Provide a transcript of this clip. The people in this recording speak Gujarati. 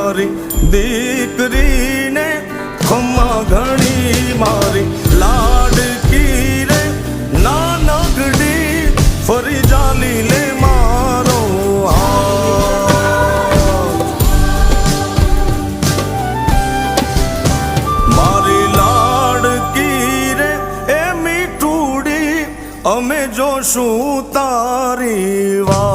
મારી દીકરીને ખમ્મા ઘણી મારી લાડકી રે નાનકડી ફરી જાલી લે મારો મારી લાડકી રે એ મીઠુડી અમે જોશું તારી વાત।